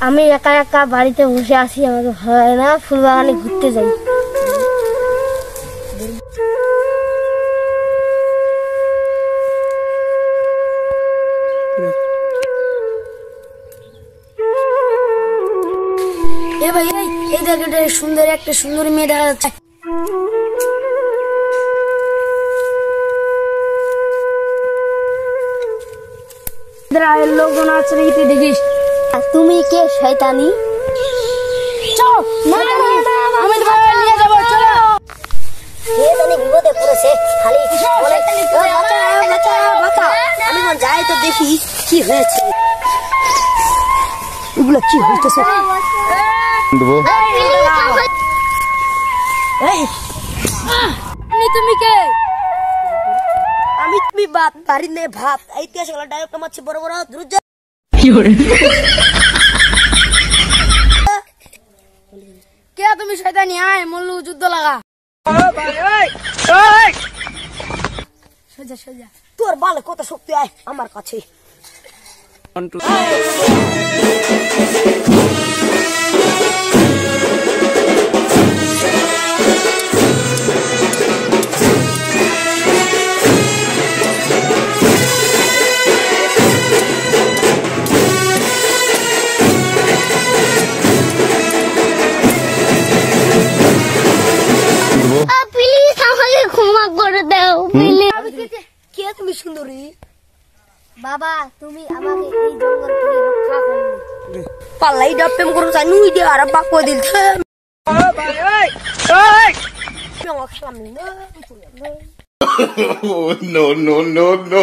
আমি একা একা বাড়িতে বসে আছি, আমাকে ভালো লাগে না, ফুল বাগানে ঘুরতে যাই। এ ভাই, এই দেখ, এটা সুন্দর একটা সুন্দরী মেয়ে দেখা যাচ্ছে। লোকজন আছে তুই দেখিস। তুমি কে শয়তানি? বিপদে পড়েছে, খালি আমি যাই তো দেখি কি হয়েছে, এগুলো কি হইতেছে। তুমি কে? আমি তুমি বাপ বাড়ি নে ভাত ঐতিহাসিক ডায়লগটা মারছি বড় বড় দ্রুত। কে তুমি শয়তানি? আয় মল্লু যুদ্ধ লাগা। সোজা সোজা তোর বালে কত শক্তি, আয় আমার কাছে। কে তুমি সুন্দরী? বাবা, তুমি আমাকে এই জঙ্গল থেকে রক্ষা করবে। পাল্লাই ডাপ্পেম করো জানি দে আর বাপ কই দিলছে। No, no, no, no.